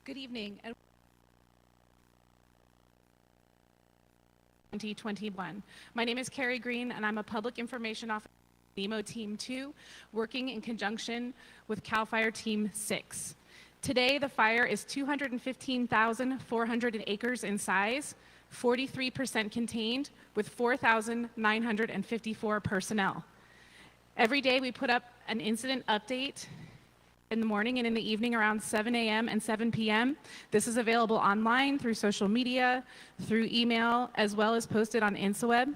Good evening. 2021. My name is Carrie Green, and I'm a Public Information Officer at NEMO Team 2, working in conjunction with CAL FIRE Team 6. Today, the fire is 215,400 acres in size, 43% contained, with 4,954 personnel. Every day, we put up an incident update in the morning and in the evening around 7 a.m. and 7 p.m. This is available online through social media, through email, as well as posted on InstaWeb.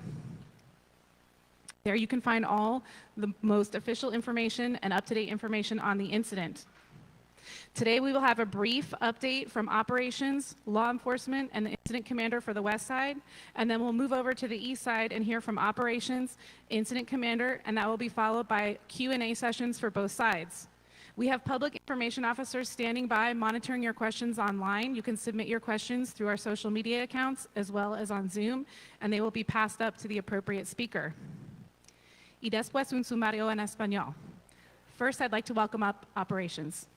There you can find all the most official information and up-to-date information on the incident. Today we will have a brief update from operations, law enforcement, and the incident commander for the west side, and then we'll move over to the east side and hear from operations, incident commander, and that will be followed by Q&A sessions for both sides. We have public information officers standing by monitoring your questions online. You can submit your questions through our social media accounts as well as on Zoom, and they will be passed up to the appropriate speaker. Y después un sumario en español. First, I'd like to welcome up operations.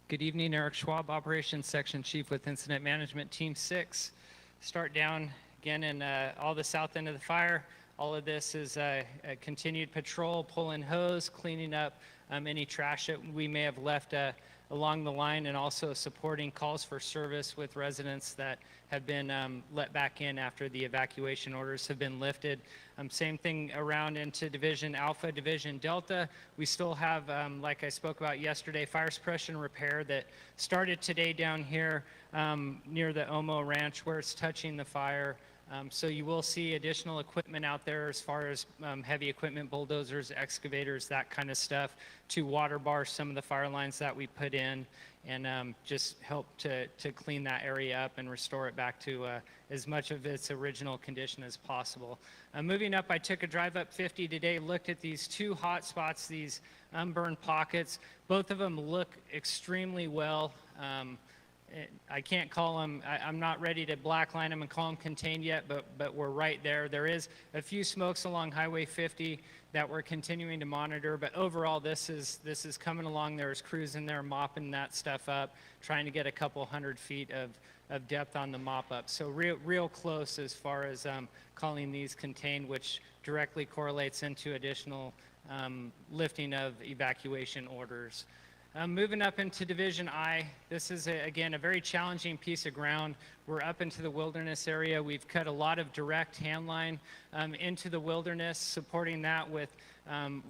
Good evening, Eric Schwab, Operations Section Chief with Incident Management Team 6. Start down again in all the south end of the fire. All of this is a continued patrol, pulling hose, cleaning up any trash that we may have left along the line, and also supporting calls for service with residents that have been let back in after the evacuation orders have been lifted. Same thing around into Division Alpha, Division Delta. We still have, like I spoke about yesterday, fire suppression repair that started today down here near the Omo Ranch where it's touching the fire. So you will see additional equipment out there as far as heavy equipment, bulldozers, excavators, that kind of stuff, to water bar some of the fire lines that we put in, and just help to clean that area up and restore it back to as much of its original condition as possible. Moving up, I took a drive up 50 today, looked at these two hot spots, these unburned pockets. Both of them look extremely well. I can't call them, I'm not ready to blackline them and call them contained yet, but we're right there. There is a few smokes along Highway 50 that we're continuing to monitor, but overall this is coming along. There's crews in there mopping that stuff up, trying to get a couple 100 feet of depth on the mop up. So real close as far as calling these contained, which directly correlates into additional lifting of evacuation orders. Moving up into Division I, this is, again, a very challenging piece of ground. We're up into the wilderness area. We've cut a lot of direct hand line into the wilderness, supporting that with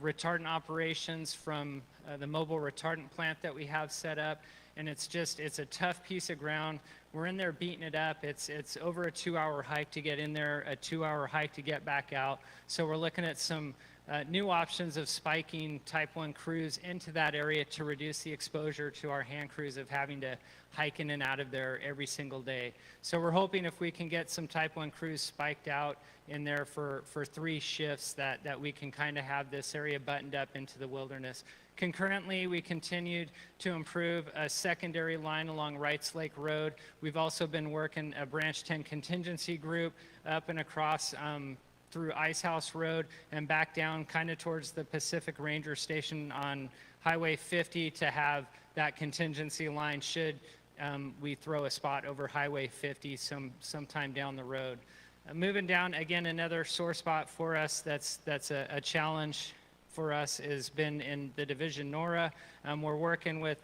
retardant operations from the mobile retardant plant that we have set up. And it's a tough piece of ground. We're in there beating it up. It's over a 2-hour hike to get in there, a 2-hour hike to get back out. So we're looking at some new options of spiking Type 1 crews into that area to reduce the exposure to our hand crews of having to hike in and out of there every single day. So we're hoping if we can get some Type 1 crews spiked out in there for 3 shifts that we can kind of have this area buttoned up into the wilderness. Concurrently, we continued to improve a secondary line along Wrights Lake Road. We've also been working a Branch 10 contingency group up and across through Ice House Road and back down kind of towards the Pacific Ranger Station on Highway 50 to have that contingency line should we throw a spot over Highway 50 sometime down the road. Moving down, again, another sore spot for us that's a challenge for us has been in the Division Nora. We're working with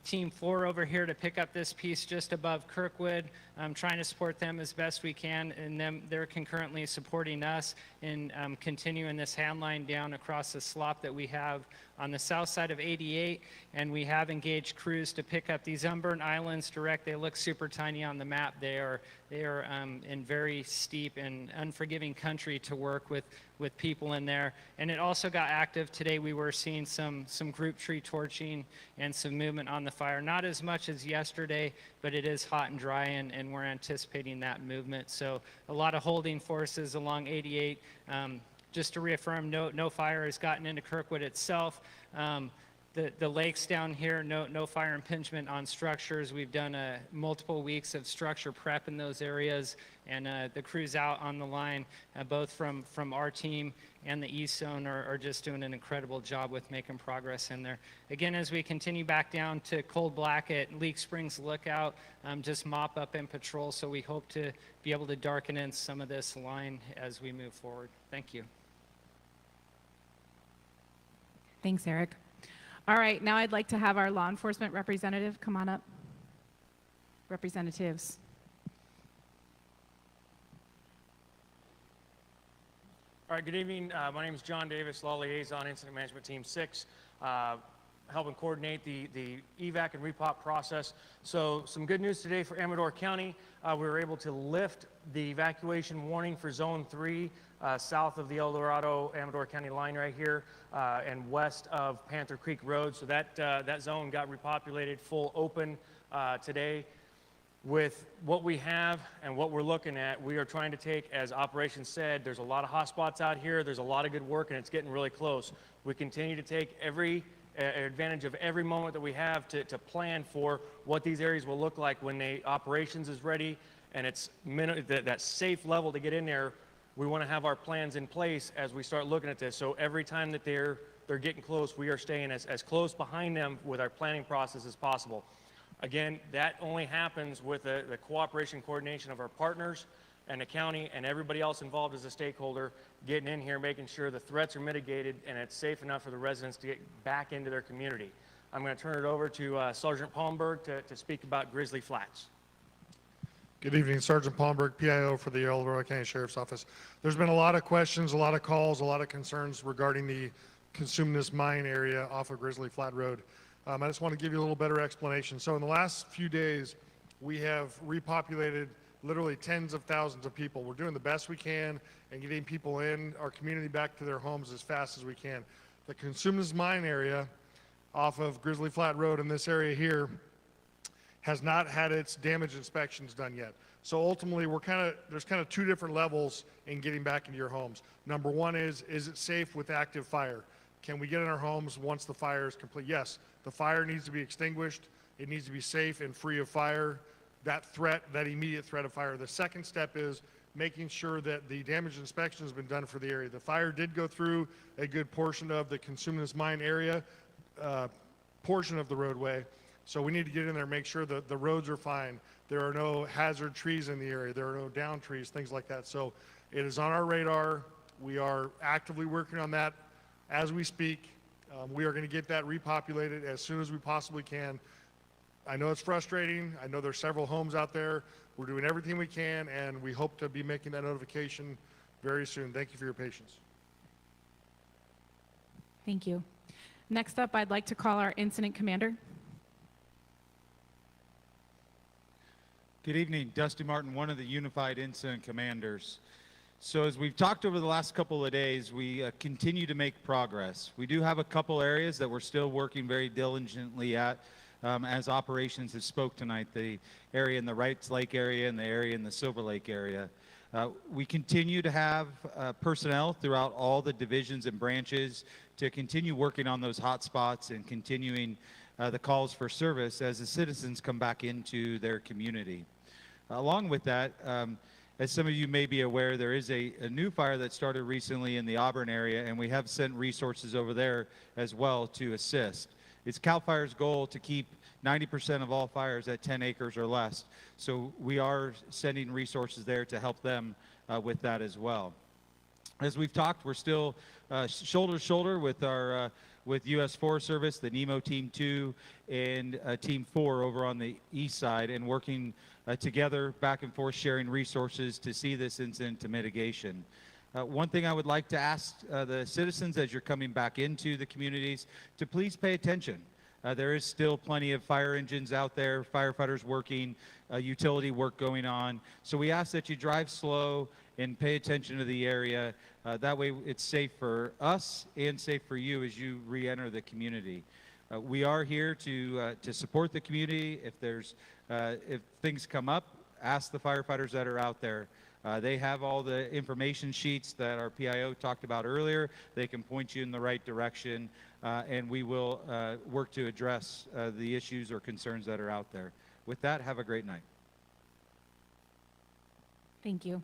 Team 4 over here to pick up this piece just above Kirkwood. Trying to support them as best we can, and they're concurrently supporting us in continuing this hand line down across the slop that we have on the south side of 88, and we have engaged crews to pick up these unburned islands direct. They look super tiny on the map. They are in very steep and unforgiving country to work with people in there. And it also got active today. We were seeing some group tree torching and some movement on the fire. Not as much as yesterday, but it is hot and dry, and we're anticipating that movement. So a lot of holding forces along 88. Just to reaffirm, no fire has gotten into Kirkwood itself. the lakes down here, no fire impingement on structures. We've done multiple weeks of structure prep in those areas, and the crews out on the line, both from our team and the East Zone, are just doing an incredible job with making progress in there. Again, as we continue back down to Cold Black at Leak Springs Lookout, just mop up and patrol, so we hope to be able to darken in some of this line as we move forward. Thank you. Thanks, Eric. All right, now I'd like to have our law enforcement representative come on up. Representatives. All right, good evening. My name is John Davis, Law Liaison, Incident Management Team 6, helping coordinate the evac and repop process. So some good news today for Amador County. We were able to lift the evacuation warning for Zone 3 south of the El Dorado-Amador County line right here and west of Panther Creek Road. So that zone got repopulated, full open today. With what we have and what we're looking at, we are trying to take, as Operations said, there's a lot of hotspots out here, there's a lot of good work, and it's getting really close. We continue to take every advantage of every moment that we have to plan for what these areas will look like when the operations is ready and it's that safe level to get in there. We want to have our plans in place as we start looking at this. So every time that they're getting close, we are staying as close behind them with our planning process as possible. Again, that only happens with the cooperation, coordination of our partners and the county and everybody else involved as a stakeholder, getting in here, making sure the threats are mitigated and it's safe enough for the residents to get back into their community. I'm going to turn it over to Sergeant Palmberg to speak about Grizzly Flats. Good evening, Sergeant Palmberg, PIO for the El Dorado County Sheriff's Office. There's been a lot of questions, a lot of calls, a lot of concerns regarding the Consumnes Mine area off of Grizzly Flat Road. I just want to give you a little better explanation. So in the last few days, we have repopulated literally tens of thousands of people. We're doing the best we can and getting people in our community back to their homes as fast as we can. The Consumnes Mine area off of Grizzly Flat Road in this area here has not had its damage inspections done yet. So ultimately, there's kind of two different levels in getting back into your homes. Number one is it safe with active fire? Can we get in our homes once the fire is complete? Yes, the fire needs to be extinguished. It needs to be safe and free of fire, that immediate threat of fire. The second step is making sure that the damage inspection has been done for the area. The fire did go through a good portion of the Consumnes Mine area, portion of the roadway. So we need to get in there and make sure that the roads are fine. There are no hazard trees in the area. There are no down trees, things like that. So it is on our radar. We are actively working on that as we speak. We are going to get that repopulated as soon as we possibly can. I know it's frustrating. I know there's several homes out there. We're doing everything we can, and we hope to be making that notification very soon. Thank you for your patience. Thank you. Next up, I'd like to call our incident commander. Good evening, Dusty Martin, one of the Unified Incident Commanders. So as we've talked over the last couple of days, we continue to make progress. We do have a couple areas that we're still working very diligently at as operations have spoke tonight, the area in the Wrights Lake area and the area in the Silver Lake area. We continue to have personnel throughout all the divisions and branches to continue working on those hot spots and continuing the calls for service as the citizens come back into their community. Along with that, as some of you may be aware, there is a new fire that started recently in the Auburn area, and we have sent resources over there as well to assist. It's CAL FIRE's goal to keep 90% of all fires at 10 acres or less. So we are sending resources there to help them with that as well. As we've talked, we're still shoulder to shoulder with our with U.S. Forest Service, the NEMO Team 2, and Team 4 over on the east side, and working together back and forth, sharing resources to see this incident to mitigation. One thing I would like to ask the citizens as you're coming back into the communities to please pay attention. There is still plenty of fire engines out there, firefighters working, utility work going on. So we ask that you drive slow and pay attention to the area. That way it's safe for us and safe for you as you re-enter the community. We are here to support the community. If things come up, ask the firefighters that are out there They have all the information sheets that our PIO talked about earlier. They can point you in the right direction, and we will work to address the issues or concerns that are out there. With that, have a great night. Thank you.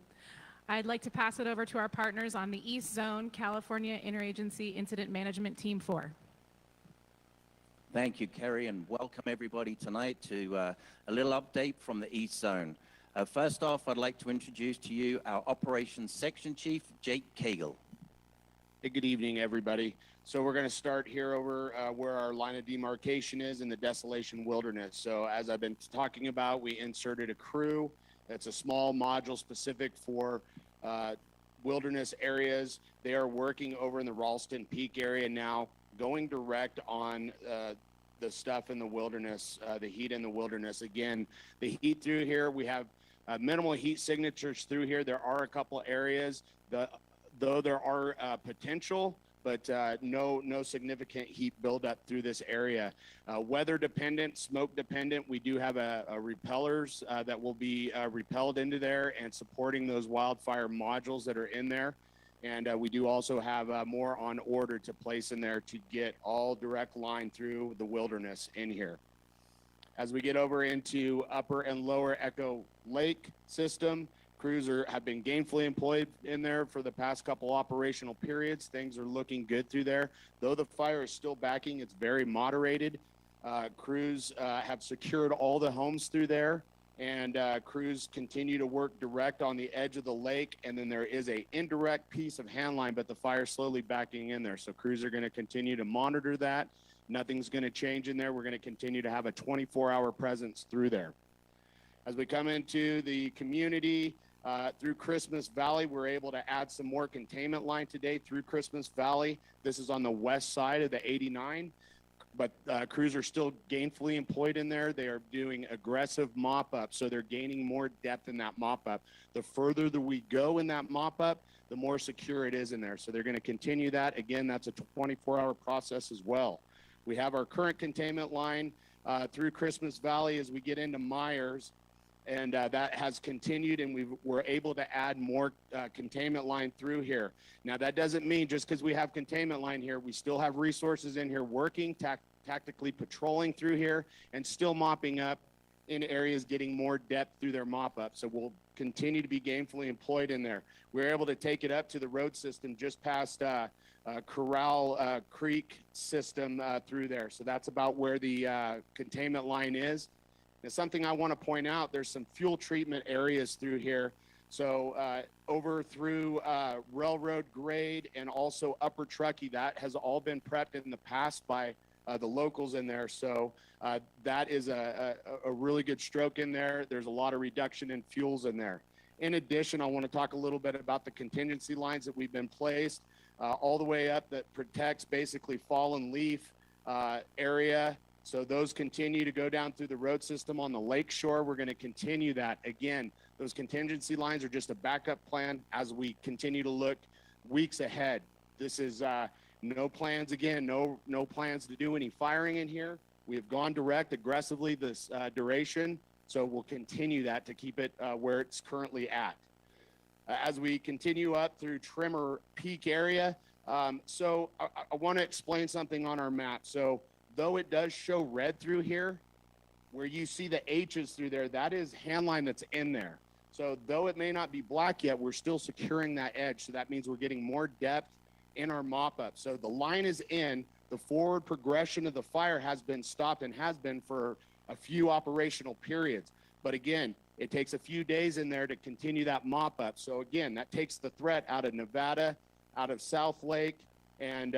I'd like to pass it over to our partners on the East Zone, California Interagency Incident Management Team 4. Thank you, Kerry, and welcome everybody tonight to a little update from the East Zone. First off, I'd like to introduce to you our Operations Section Chief, Jake Cagle. Hey, good evening, everybody. So we're going to start here over where our line of demarcation is in the Desolation Wilderness. So as I've been talking about, we inserted a crew. That's a small module specific for wilderness areas. They are working over in the Ralston Peak area now, going direct on the stuff in the wilderness, the heat in the wilderness. Again, the heat through here, we have minimal heat signatures through here. There are a couple areas, though there are potential, but no significant heat buildup through this area. Weather dependent, smoke dependent, we do have repellers that will be repelled into there and supporting those wildfire modules that are in there. And we do also have more on order to place in there to get all direct line through the wilderness in here. As we get over into upper and lower Echo Lake system, crews have been gainfully employed in there for the past couple operational periods. Things are looking good through there. Though the fire is still backing, it's very moderated. Crews have secured all the homes through there, and crews continue to work direct on the edge of the lake. And then there is a indirect piece of hand line, but the fire's slowly backing in there. So crews are going to continue to monitor that. Nothing's going to change in there. We're going to continue to have a 24-hour presence through there. As we come into the community, through Christmas Valley, we're able to add some more containment line today through Christmas Valley. This is on the west side of the 89, but crews are still gainfully employed in there. They are doing aggressive mop-up, so they're gaining more depth in that mop-up. The further that we go in that mop-up, the more secure it is in there. So they're going to continue that. Again, that's a 24-hour process as well. We have our current containment line through Christmas Valley as we get into Myers. And that has continued, and we're able to add more containment line through here. Now, that doesn't mean just because we have containment line here, we still have resources in here working, tactically patrolling through here, and still mopping up in areas, getting more depth through their mop-up. So we'll continue to be gainfully employed in there. We're able to take it up to the road system just past Corral Creek system through there. So that's about where the containment line is. Now, something I want to point out, there's some fuel treatment areas through here. So over through Railroad Grade and also Upper Truckee, that has all been prepped in the past by the locals in there. So that is a really good stroke in there. There's a lot of reduction in fuels in there. In addition, I want to talk a little bit about the contingency lines that we've been placed all the way up that protects basically fallen leaf area. So those continue to go down through the road system on the lake shore. We're going to continue that. Again, those contingency lines are just a backup plan as we continue to look weeks ahead. This is no plans, again, no plans to do any firing in here. We have gone direct aggressively this duration, so we'll continue that to keep it where it's currently at. As we continue up through Trimmer Peak area, so I want to explain something on our map. So though it does show red through here, where you see the H's through there, that is hand line that's in there. So though it may not be black yet, we're still securing that edge. So that means we're getting more depth in our mop-up. So the line is in, the forward progression of the fire has been stopped and has been for a few operational periods. But again, it takes a few days in there to continue that mop-up. So again, that takes the threat out of Nevada, out of South Lake, and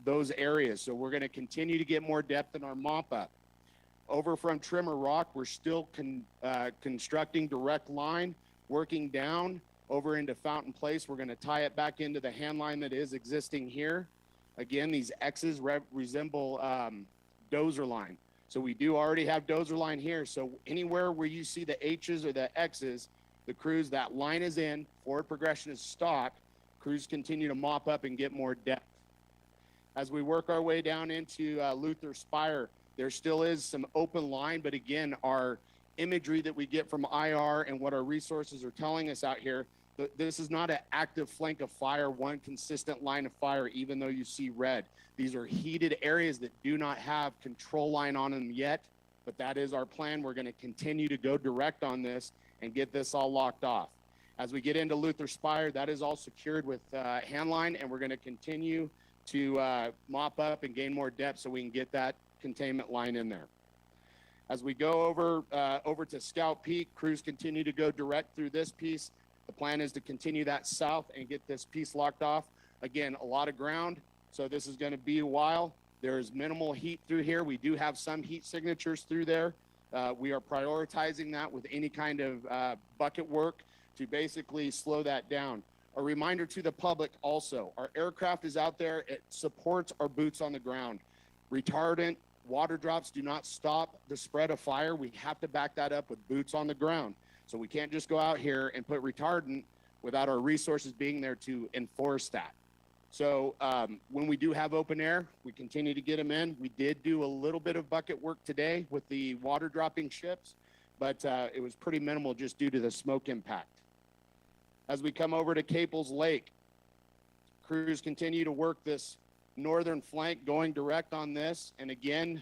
those areas. So we're going to continue to get more depth in our mop-up. Over from Trimmer Rock, we're still constructing direct line, working down over into Fountain Place. We're going to tie it back into the hand line that is existing here. Again, these X's resemble dozer line. So we do already have dozer line here. So anywhere where you see the H's or the X's, the crews, that line is in, forward progression is stopped. Crews continue to mop up and get more depth. As we work our way down into Luther Spire, there still is some open line, but again, our imagery that we get from IR and what our resources are telling us out here, this is not an active flank of fire, one consistent line of fire, even though you see red. These are heated areas that do not have control line on them yet, but that is our plan. We're going to continue to go direct on this and get this all locked off. As we get into Luther Spire, that is all secured with hand line, and we're going to continue to mop up and gain more depth so we can get that containment line in there. As we go over to Scout Peak, crews continue to go direct through this piece. The plan is to continue that south and get this piece locked off. Again, a lot of ground, so this is going to be a while. There's minimal heat through here. We do have some heat signatures through there. We are prioritizing that with any kind of bucket work to basically slow that down. A reminder to the public also, our aircraft is out there. It supports our boots on the ground. Retardant, water drops do not stop the spread of fire. We have to back that up with boots on the ground. So we can't just go out here and put retardant without our resources being there to enforce that. So when we do have open air, we continue to get them in. We did do a little bit of bucket work today with the water dropping ships, but it was pretty minimal just due to the smoke impact. As we come over to Caples Lake, crews continue to work this northern flank going direct on this. And again,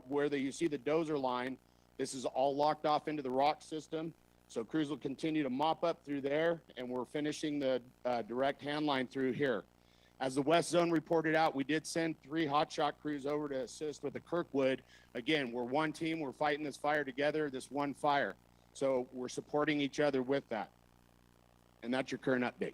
where you see the dozer line, this is all locked off into the rock system. So crews will continue to mop up through there, and we're finishing the direct hand line through here. As the West Zone reported out, we did send 3 hotshot crews over to assist with the Kirkwood. Again, we're one team. We're fighting this fire together, this one fire. So we're supporting each other with that. And that's your current update.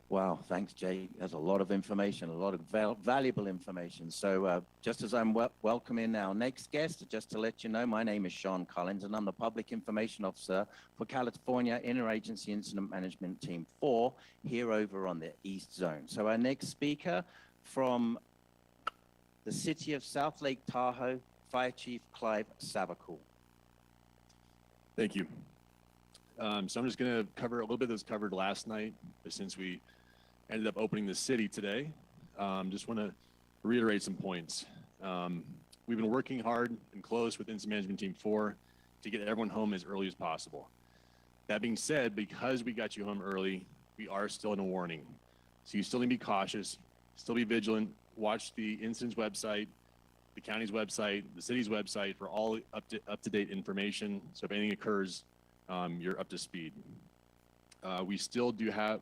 Wow, thanks, Jay. There's a lot of information, a lot of valuable information. So just as I'm welcoming our next guest, just to let you know, my name is Sean Collins, and I'm the Public Information Officer for California Interagency Incident Management Team 4 here over on the East Zone. So our next speaker from the city of South Lake Tahoe, Fire Chief Clive Savacool. Thank you. So I'm just going to cover a little bit that was covered last night, but since we ended up opening the city today, just want to reiterate some points. We've been working hard and close with Incident Management Team 4 to get everyone home as early as possible. That being said, because we got you home early, we are still in a warning. So you still need to be cautious, still be vigilant, watch the incident's website, the county's website, the city's website for all up-to-date information. So if anything occurs, you're up to speed. We still do have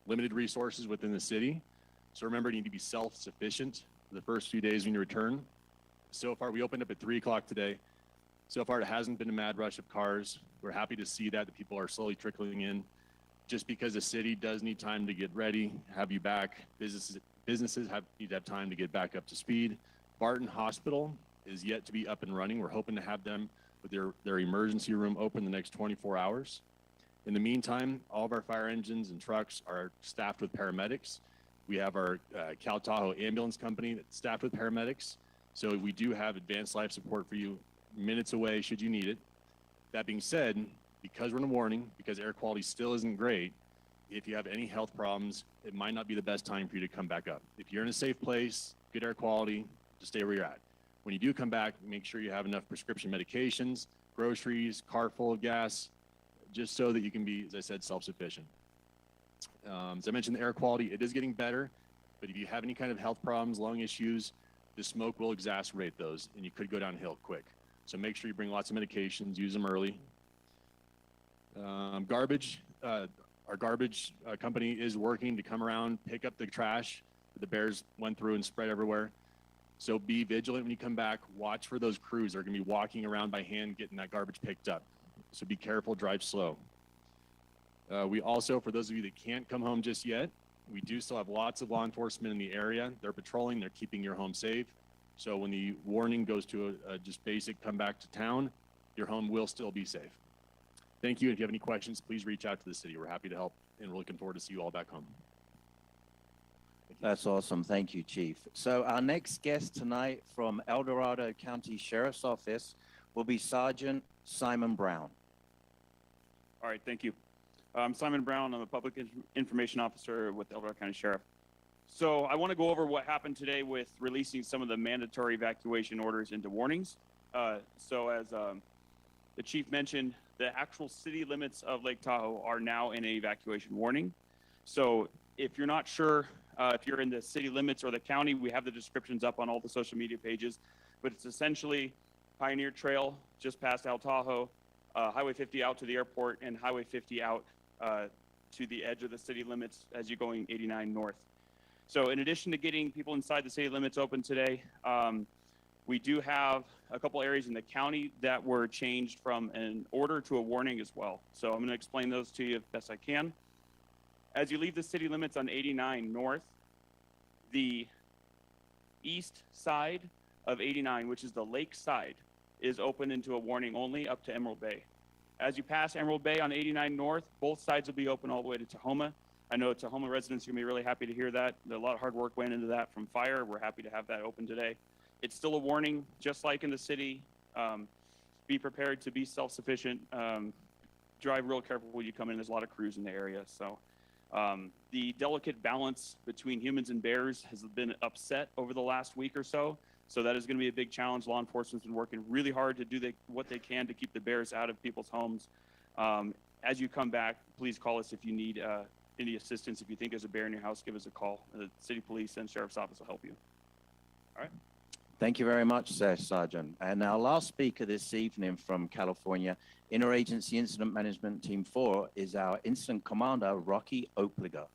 limited resources within the city. So remember, you need to be self-sufficient for the first few days when you return. So far, we opened up at 3 o'clock today. So far, it hasn't been a mad rush of cars. We're happy to see that the people are slowly trickling in. Just because the city does need time to get ready, have you back. Businesses need to have time to get back up to speed. Barton Hospital is yet to be up and running. We're hoping to have them with their emergency room open the next 24 hours. In the meantime, all of our fire engines and trucks are staffed with paramedics. We have our Cal Tahoe Ambulance Company that's staffed with paramedics. So we do have advanced life support for you minutes away should you need it. That being said, because we're in a warning, because air quality still isn't great, if you have any health problems, it might not be the best time for you to come back up. If you're in a safe place, good air quality, just stay where you're at. When you do come back, make sure you have enough prescription medications, groceries, car full of gas, just so that you can be, as I said, self-sufficient. As I mentioned, the air quality, it is getting better, but if you have any kind of health problems, lung issues, the smoke will exacerbate those, and you could go downhill quick. So make sure you bring lots of medications, use them early. Garbage, our garbage company is working to come around, pick up the trash that the bears went through and spread everywhere. So be vigilant when you come back. Watch for those crews. They're going to be walking around by hand getting that garbage picked up. So be careful, drive slow. We also, for those of you that can't come home just yet, we do still have lots of law enforcement in the area. They're patrolling, they're keeping your home safe. So when the warning goes to a just basic come back to town, your home will still be safe. Thank you. If you have any questions, please reach out to the city. We're happy to help, and we're looking forward to see you all back home. That's awesome. Thank you, Chief. So our next guest tonight from El Dorado County Sheriff's Office will be Sergeant Simon Brown. All right, thank you. I'm Simon Brown. I'm a Public Information Officer with El Dorado County Sheriff. So I want to go over what happened today with releasing some of the mandatory evacuation orders into warnings. So as the chief mentioned, the actual city limits of Lake Tahoe are now in an evacuation warning. So if you're not sure if you're in the city limits or the county, we have the descriptions up on all the social media pages, but it's essentially Pioneer Trail just past El Tahoe, Highway 50 out to the airport, and Highway 50 out to the edge of the city limits as you're going 89 north. So in addition to getting people inside the city limits open today, we do have a couple areas in the county that were changed from an order to a warning as well. So I'm going to explain those to you as best I can. As you leave the city limits on 89 north, the east side of 89, which is the lake side, is open into a warning only up to Emerald Bay. As you pass Emerald Bay on 89 north, both sides will be open all the way to Tahoma. I know Tahoma residents are going to be really happy to hear that. A lot of hard work went into that from fire. We're happy to have that open today. It's still a warning, just like in the city. Be prepared to be self-sufficient. Drive real careful when you come in. There's a lot of crews in the area. So the delicate balance between humans and bears has been upset over the last week or so. So that is going to be a big challenge. Law enforcement's been working really hard to do what they can to keep the bears out of people's homes. As you come back, please call us if you need any assistance. If you think there's a bear in your house, give us a call. The city police and sheriff's office will help you. All right. Thank you very much, Sergeant. And our last speaker this evening from California, Interagency Incident Management Team 4, is our Incident Commander, Rocky Opliger.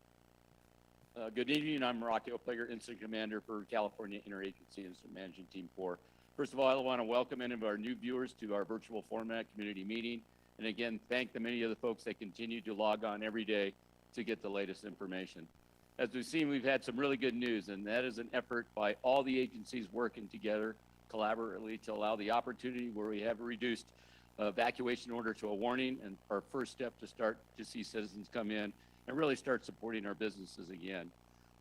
Good evening. I'm Rocky Opliger, Incident Commander for California Interagency Incident Management Team 4. First of all, I want to welcome any of our new viewers to our virtual format community meeting. And again, thank the many of the folks that continue to log on every day to get the latest information. As we've seen, we've had some really good news, and that is an effort by all the agencies working together collaboratively to allow the opportunity where we have reduced evacuation order to a warning, and our first step to start to see citizens come in and really start supporting our businesses again.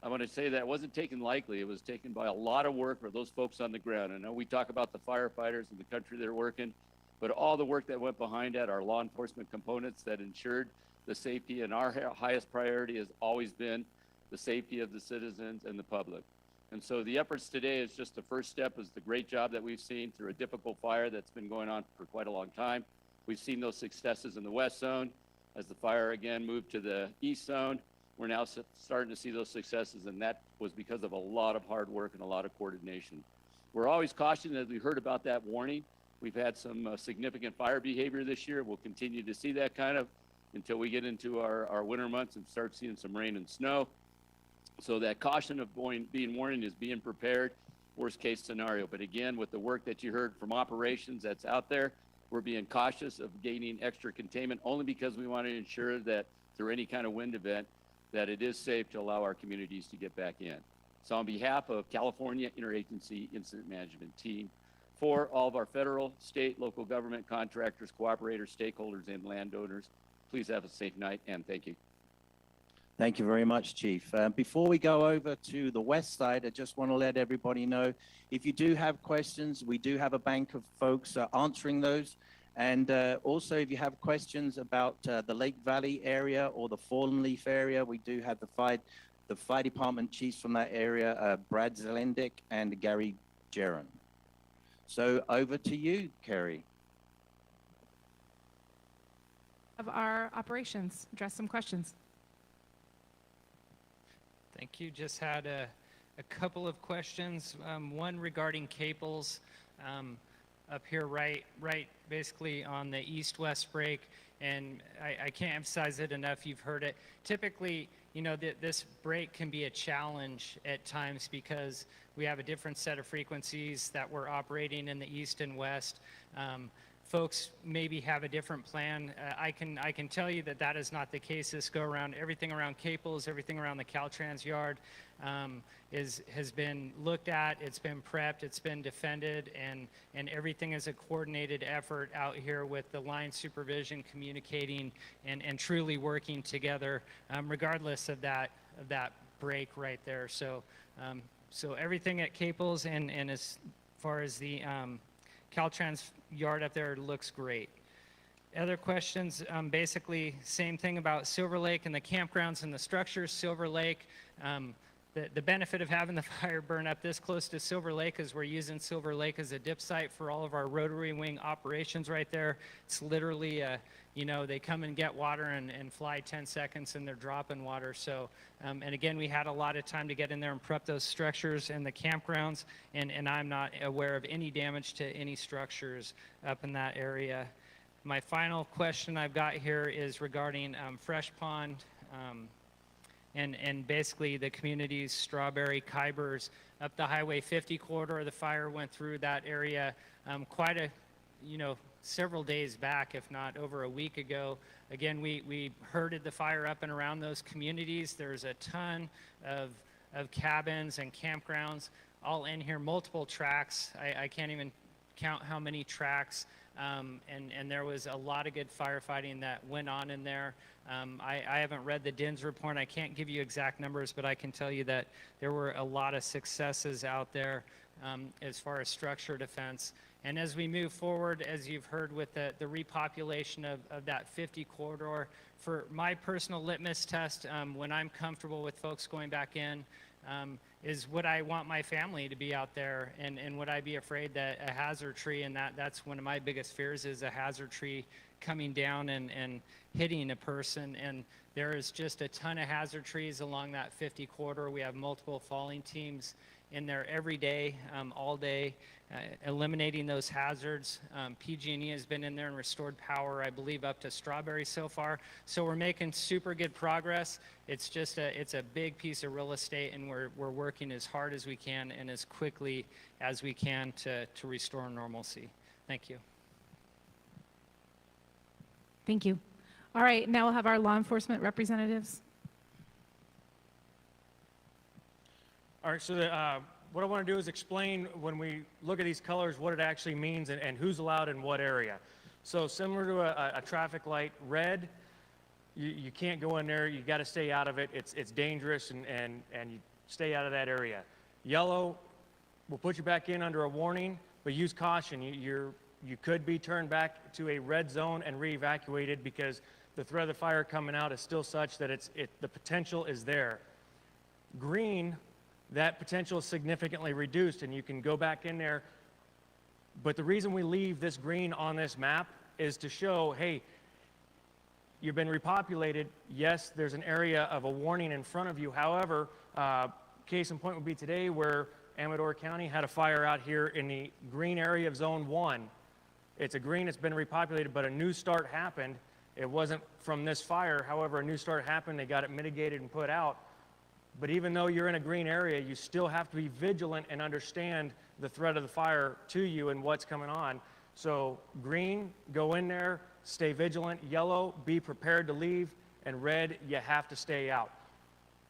I want to say that wasn't taken lightly. It was taken by a lot of work for those folks on the ground. I know we talk about the firefighters in the country that are working, but all the work that went behind that, our law enforcement components that ensured the safety, and our highest priority has always been the safety of the citizens and the public. And so the efforts today is just the first step, is the great job that we've seen through a difficult fire that's been going on for quite a long time. We've seen those successes in the west zone. As the fire again moved to the east zone, we're now starting to see those successes, and that was because of a lot of hard work and a lot of coordination. We're always cautioned, as we heard about that warning. We've had some significant fire behavior this year. We'll continue to see that kind of until we get into our winter months and start seeing some rain and snow. So that caution of being warned is being prepared, worst case scenario. But again, with the work that you heard from operations that's out there, we're being cautious of gaining extra containment only because we want to ensure that through any kind of wind event, that it is safe to allow our communities to get back in. So on behalf of California Interagency Incident Management Team, for all of our federal, state, local government contractors, cooperators, stakeholders, and landowners, please have a safe night, and thank you. Thank you very much, Chief. Before we go over to the west side, I just want to let everybody know, if you do have questions, we do have a bank of folks answering those. And also, if you have questions about the Lake Valley area or the Fallen Leaf area, we do have the fire department chiefs from that area, Brad Zelendik and Gary Jaron. So over to you, Kerry. Of our operations, address some questions. Thank you. Just had a couple of questions. One regarding cables up here, right basically on the east-west break. And I can't emphasize it enough. You've heard it. Typically, you know, this break can be a challenge at times because we have a different set of frequencies that we're operating in the east and west. Folks maybe have a different plan. I can tell you that is not the case this go around. Everything around cables, everything around the Caltrans yard has been looked at, it's been prepped, it's been defended, and everything is a coordinated effort out here with the line supervision communicating and truly working together, regardless of that break right there. So everything at cables and as far as the Caltrans yard up there looks great. Other questions, basically same thing about Silver Lake and the campgrounds and the structures. Silver Lake, the benefit of having the fire burn up this close to Silver Lake is we're using Silver Lake as a dip site for all of our rotary wing operations right there. It's literally, you know, they come and get water and fly 10 seconds and they're dropping water. So, and again, we had a lot of time to get in there and prep those structures and the campgrounds, and I'm not aware of any damage to any structures up in that area. My final question I've got here is regarding Fresh Pond. And basically the community's Strawberry, Kybers, up the Highway 50 corridor. The fire went through that area quite a, you know, several days back, if not over a week ago. Again, we herded the fire up and around those communities. There's a ton of cabins and campgrounds all in here, multiple tracks. I can't even count how many tracks. And there was a lot of good firefighting that went on in there. I haven't read the DINS report. I can't give you exact numbers, but I can tell you that there were a lot of successes out there as far as structure defense. And as we move forward, as you've heard with the repopulation of that 50 corridor, for my personal litmus test, when I'm comfortable with folks going back in, is would I want my family to be out there, and would I be afraid that a hazard tree, and that's one of my biggest fears, is a hazard tree coming down and hitting a person. And there is just a ton of hazard trees along that 50 corridor. We have multiple falling teams in there every day, all day, eliminating those hazards. PG&E has been in there and restored power, I believe, up to Strawberry so far. So we're making super good progress. It's just it's a big piece of real estate, and we're working as hard as we can and as quickly as we can to restore normalcy. Thank you. Thank you. All right, now we'll have our law enforcement representatives. All right, so what I want to do is explain, when we look at these colors, what it actually means and who's allowed in what area. So similar to a traffic light, red, you can't go in there, you got to stay out of it. It's dangerous, and you stay out of that area. Yellow will put you back in under a warning, but use caution. You could be turned back to a red zone and re-evacuated because the threat of the fire coming out is still such that the potential is there. Green, that potential is significantly reduced, and you can go back in there. But the reason we leave this green on this map is to show, hey, you've been repopulated. Yes, there's an area of a warning in front of you. However, case in point would be today, where Amador County had a fire out here in the green area of Zone 1. It's a green, it's been repopulated, but a new start happened. It wasn't from this fire. However, a new start happened. They got it mitigated and put out. But even though you're in a green area, you still have to be vigilant and understand the threat of the fire to you and what's coming on. So green, go in there, stay vigilant. Yellow, be prepared to leave. And red, you have to stay out.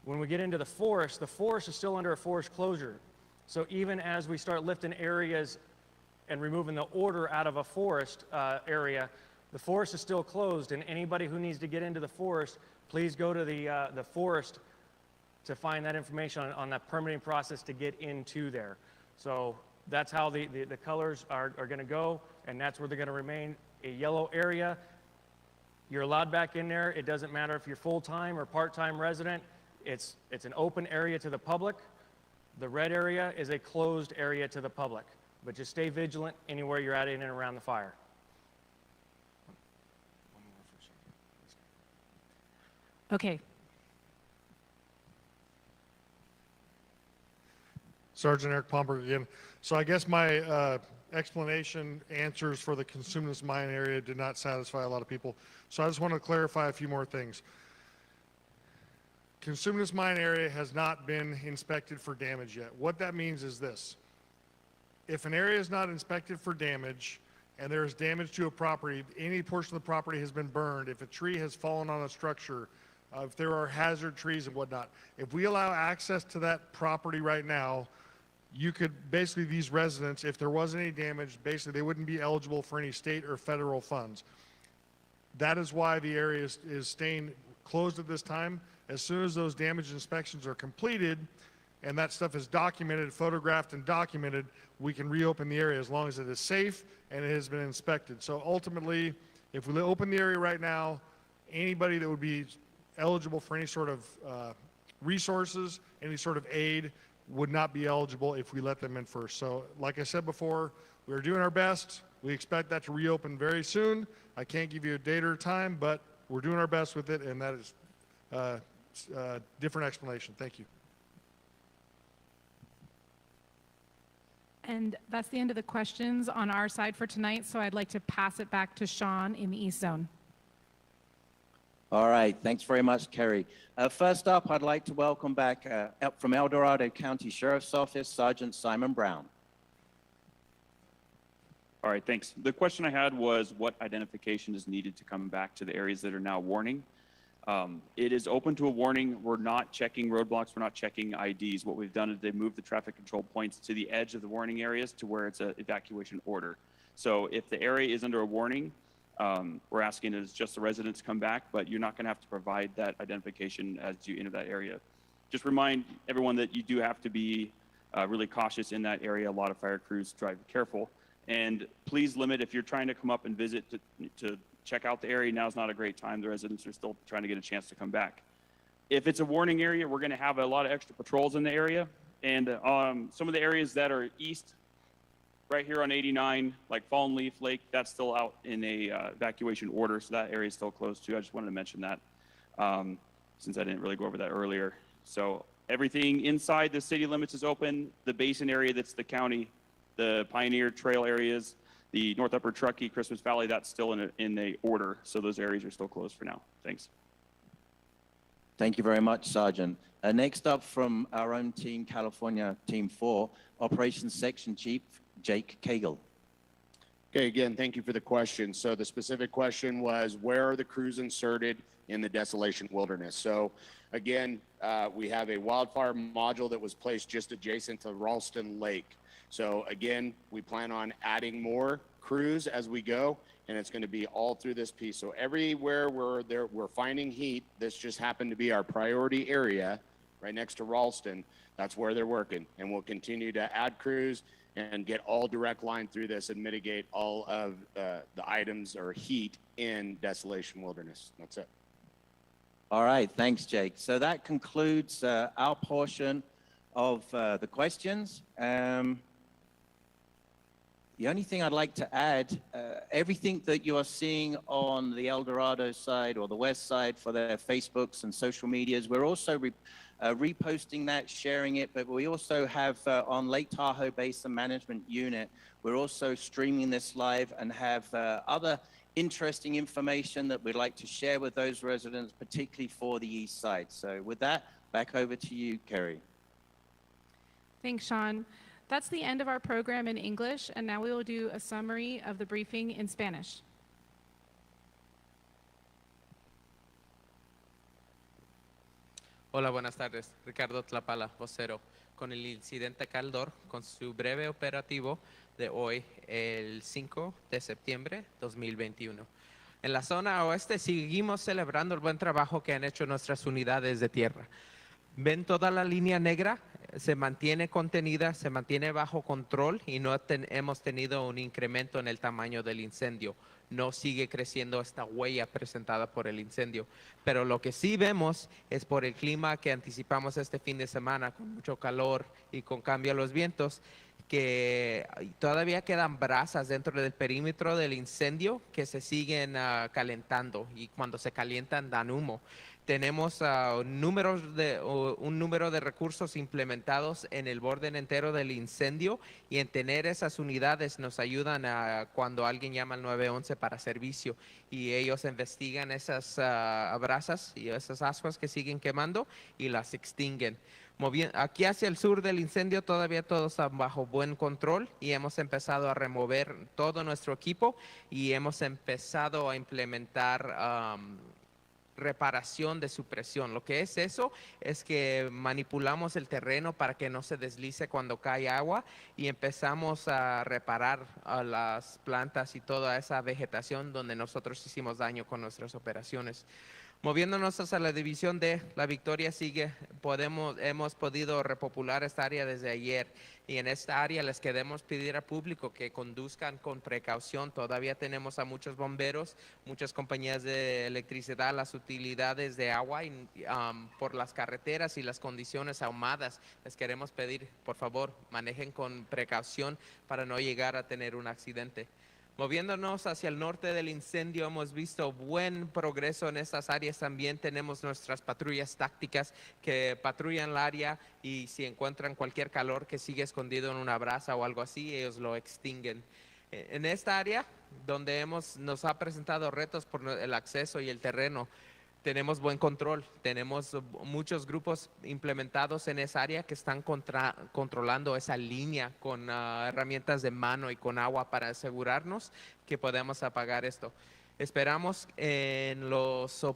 When we get into the forest is still under a forest closure. So even as we start lifting areas and removing the order out of a forest area, the forest is still closed. And anybody who needs to get into the forest, please go to the forest to find that information on that permitting process to get into there. So that's how the colors are going to go, and that's where they're going to remain. A yellow area, you're allowed back in there. It doesn't matter if you're full-time or part-time resident. It's an open area to the public. The red area is a closed area to the public. But just stay vigilant anywhere you're at in and around the fire. Okay. Sergeant Eric Pomberg again. So I guess my explanation answers for the consumerist mine area did not satisfy a lot of people. So I just want to clarify a few more things. Consumerist mine area has not been inspected for damage yet. What that means is this. If an area is not inspected for damage and there is damage to a property, any portion of the property has been burned, if a tree has fallen on a structure, if there are hazard trees and whatnot, if we allow access to that property right now, you could basically, these residents, if there was any damage, basically they wouldn't be eligible for any state or federal funds. That is why the area is staying closed at this time. As soon as those damage inspections are completed and that stuff is documented, photographed and documented, we can reopen the area as long as it is safe and it has been inspected. So ultimately, if we open the area right now, anybody that would be eligible for any sort of resources, any sort of aid would not be eligible if we let them in first. So like I said before, we're doing our best. We expect that to reopen very soon. I can't give you a date or time, but we're doing our best with it, and that is a different explanation. Thank you. And that's the end of the questions on our side for tonight, so I'd like to pass it back to Sean in the East Zone. All right, thanks very much, Kerry. First up, I'd like to welcome back up from El Dorado County Sheriff's Office, Sergeant Simon Brown. All right, thanks. The question I had was what identification is needed to come back to the areas that are now warning. It is open to a warning. We're not checking roadblocks. We're not checking IDs. What we've done is they moved the traffic control points to the edge of the warning areas to where it's an evacuation order. So if the area is under a warning, we're asking as just the residents come back, but you're not going to have to provide that identification as you enter that area. Just remind everyone that you do have to be really cautious in that area. A lot of fire crews drive careful. And please limit, if you're trying to come up and visit to check out the area, now's not a great time. The residents are still trying to get a chance to come back. If it's a warning area, we're going to have a lot of extra patrols in the area. And some of the areas that are east, right here on 89, like Fallen Leaf Lake, that's still out in a evacuation order, so that area is still closed too. I just wanted to mention that since I didn't really go over that earlier. So everything inside the city limits is open. The basin area, that's the county, the Pioneer Trail areas, the North Upper Truckee, Christmas Valley, that's still in a order. So those areas are still closed for now. Thanks. Thank you very much, Sergeant. Next up from our own team, California Team 4, Operations Section Chief Jake Cagle. Okay, again, thank you for the question. So the specific question was, where are the crews inserted in the Desolation Wilderness? So again, we have a wildfire module that was placed just adjacent to Ralston Lake. So again, we plan on adding more crews as we go, and it's going to be all through this piece. So everywhere we're finding heat, this just happened to be our priority area right next to Ralston. That's where they're working, and we'll continue to add crews and get all direct line through this and mitigate all of the items or heat in Desolation Wilderness. That's it. All right, thanks, Jake. So that concludes our portion of the questions. The only thing I'd like to add, everything that you are seeing on the El Dorado side or the west side for their Facebooks and social medias, we're also reposting that, sharing it, but we also have on Lake Tahoe Basin Management Unit, we're also streaming this live and have other interesting information that we'd like to share with those residents, particularly for the east side. So with that, back over to you, Kerry. Thanks, Sean. That's the end of our program in English, and now we will do a summary of the briefing in Spanish. Hola, buenas tardes. Ricardo Tlapala, vocero. Con el incidente Caldor, con su breve operativo de hoy, el 5 de septiembre 2021. En la zona oeste seguimos celebrando el buen trabajo que han hecho nuestras unidades de tierra. ¿Ven toda la línea negra? Se mantiene contenida, se mantiene bajo control y no hemos tenido un incremento en el tamaño del incendio. No sigue creciendo esta huella presentada por el incendio. Pero lo que sí vemos es por el clima que anticipamos este fin de semana, con mucho calor y con cambio a los vientos, que todavía quedan brasas dentro del perímetro del incendio que se siguen calentando, y cuando se calientan dan humo. Tenemos un número de recursos implementados en el borde entero del incendio, y en tener esas unidades nos ayudan cuando alguien llama al 911 para servicio, y ellos investigan esas brasas y esas ascuas que siguen quemando y las extinguen. Aquí hacia el sur del incendio todavía todo está bajo buen control, y hemos empezado a remover todo nuestro equipo y hemos empezado a implementar reparación de supresión. Lo que es eso es que manipulamos el terreno para que no se deslice cuando cae agua, y empezamos a reparar a las plantas y toda esa vegetación donde nosotros hicimos daño con nuestras operaciones. Moviéndonos hacia la división D, la victoria sigue. Hemos podido repopular esta área desde ayer. Y en esta área les queremos pedir al público que conduzcan con precaución. Todavía tenemos a muchos bomberos, muchas compañías de electricidad, las utilidades de agua por las carreteras y las condiciones ahumadas. Les queremos pedir, por favor, manejen con precaución para no llegar a tener un accidente. Moviéndonos hacia el norte del incendio, hemos visto buen progreso en estas áreas. También tenemos nuestras patrullas tácticas que patrullan el área y si encuentran cualquier calor que sigue escondido en una brasa o algo así, ellos lo extinguen. En esta área, donde nos ha presentado retos por el acceso y el terreno, tenemos buen control, tenemos muchos grupos implementados en esa área que están controlando esa línea con herramientas de mano y con agua para asegurarnos que podemos apagar esto. Esperamos en los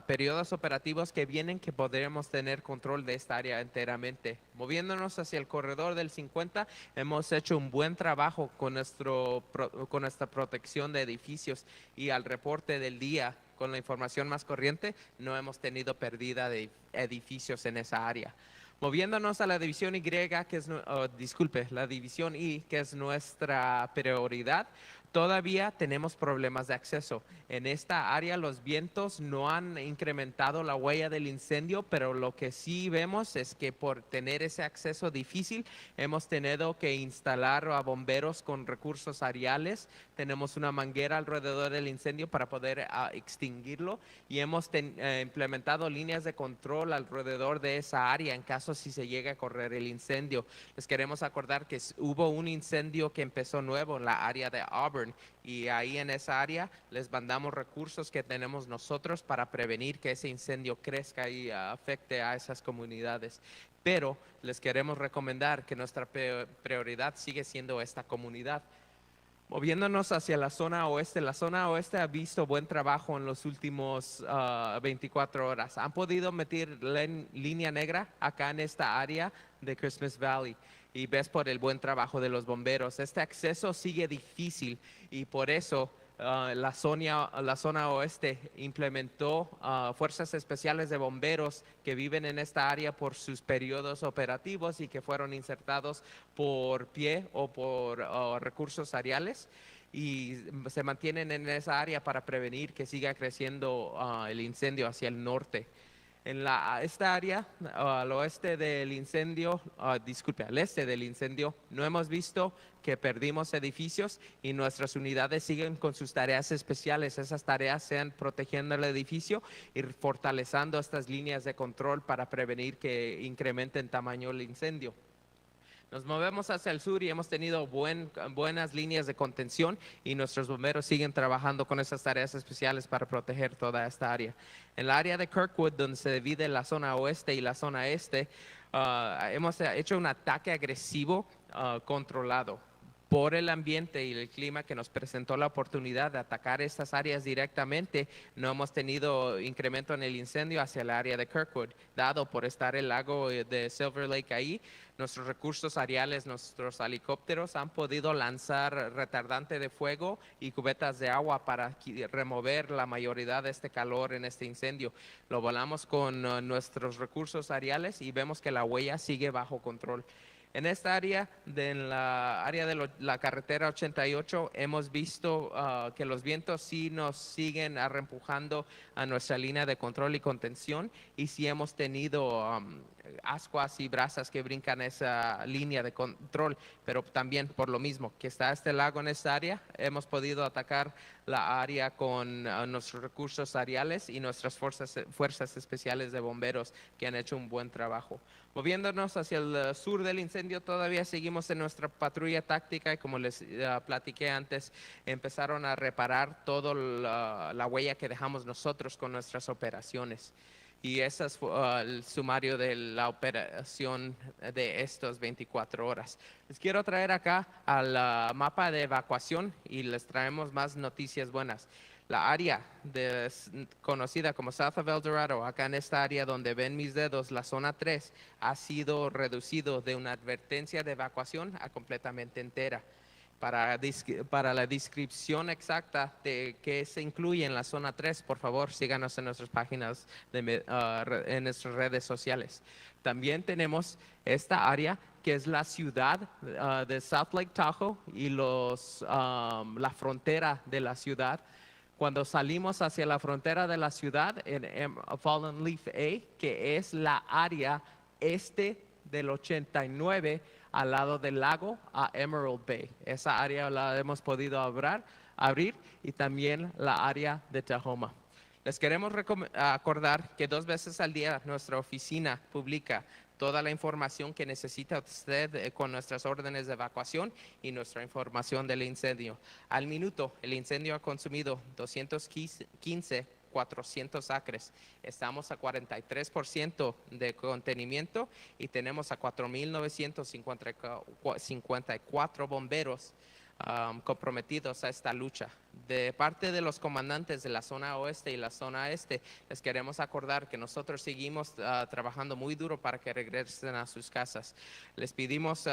periodos operativos que vienen que podremos tener control de esta área enteramente. Moviéndonos hacia el corredor del 50, hemos hecho un buen trabajo con nuestra protección de edificios y al reporte del día, con la información más corriente, no hemos tenido pérdida de edificios en esa área. Moviéndonos a la división Y, la división I, que es nuestra prioridad, todavía tenemos problemas de acceso. En esta área los vientos no han incrementado la huella del incendio, pero lo que sí vemos es que por tener ese acceso difícil, hemos tenido que instalar a bomberos con recursos aeriales. Tenemos una manguera alrededor del incendio para poder extinguirlo y hemos implementado líneas de control alrededor de esa área en caso si se llega a correr el incendio. Les queremos acordar que hubo un incendio que empezó nuevo en la área de Auburn y ahí en esa área les mandamos recursos que tenemos nosotros para prevenir que ese incendio crezca y afecte a esas comunidades. Pero les queremos recomendar que nuestra prioridad sigue siendo esta comunidad. Moviéndonos hacia la zona oeste ha visto buen trabajo en los últimos 24 horas. Han podido meter línea negra acá en esta área de Christmas Valley y ves por el buen trabajo de los bomberos. Este acceso sigue difícil y por eso la zona oeste implementó fuerzas especiales de bomberos que viven en esta área por sus periodos operativos y que fueron insertados por pie o por recursos aeriales y se mantienen en esa área para prevenir que siga creciendo el incendio hacia el norte. En esta área, al oeste del incendio, al este del incendio, no hemos visto que perdimos edificios y nuestras unidades siguen con sus tareas especiales. Esas tareas sean protegiendo el edificio y fortaleciendo estas líneas de control para prevenir que incremente en tamaño el incendio. Nos movemos hacia el sur y hemos tenido buenas líneas de contención y nuestros bomberos siguen trabajando con esas tareas especiales para proteger toda esta área. En la área de Kirkwood, donde se divide la zona oeste y la zona este, hemos hecho un ataque agresivo controlado por el ambiente y el clima que nos presentó la oportunidad de atacar estas áreas directamente. No hemos tenido incremento en el incendio hacia el área de Kirkwood, dado por estar el lago de Silver Lake ahí. Nuestros recursos aeriales, nuestros helicópteros han podido lanzar retardante de fuego y cubetas de agua para remover la mayoría de este calor en este incendio. Lo volamos con nuestros recursos aeriales y vemos que la huella sigue bajo control. En esta área, en la área de la carretera 88, hemos visto que los vientos sí nos siguen arrempujando a nuestra línea de control y contención y sí hemos tenido ascuas y brasas que brincan esa línea de control, pero también por lo mismo que está este lago en esta área, hemos podido atacar la área con nuestros recursos aeriales y nuestras fuerzas especiales de bomberos que han hecho un buen trabajo. Moviéndonos hacia el sur del incendio, todavía seguimos en nuestra patrulla táctica y como les platiqué antes, empezaron a reparar toda la huella que dejamos nosotros con nuestras operaciones. Y ese es el sumario de la operación de estas 24 horas. Les quiero traer acá al mapa de evacuación y les traemos más noticias buenas. La área conocida como South of El Dorado, acá en esta área donde ven mis dedos, la zona 3, ha sido reducido de una advertencia de evacuación a completamente entera. Para la descripción exacta de qué se incluye en la zona 3, por favor, síganos en nuestras páginas, en nuestras redes sociales. También tenemos esta área que es la ciudad de South Lake Tahoe y la frontera de la ciudad. Cuando salimos hacia la frontera de la ciudad, en Fallen Leaf A, que es la área este del 89, al lado del lago a Emerald Bay. Esa área la hemos podido abrir y también la área de Tahoma. Les queremos acordar que 2 veces al día nuestra oficina publica toda la información que necesita usted con nuestras órdenes de evacuación y nuestra información del incendio. Al minuto, el incendio ha consumido 400 acres. Estamos a 43% de contenimiento y tenemos a 4,954 bomberos comprometidos a esta lucha. De parte de los comandantes de la zona oeste y la zona este, les queremos acordar que nosotros seguimos trabajando muy duro para que regresen a sus casas. Les pedimos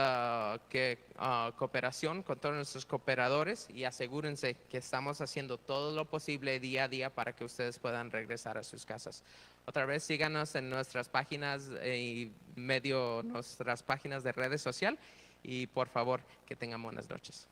cooperación con todos nuestros cooperadores y asegúrense que estamos haciendo todo lo posible día a día para que ustedes puedan regresar a sus casas. Otra vez síganos en nuestras páginas nuestras páginas de redes sociales y por favor que tengan buenas noches.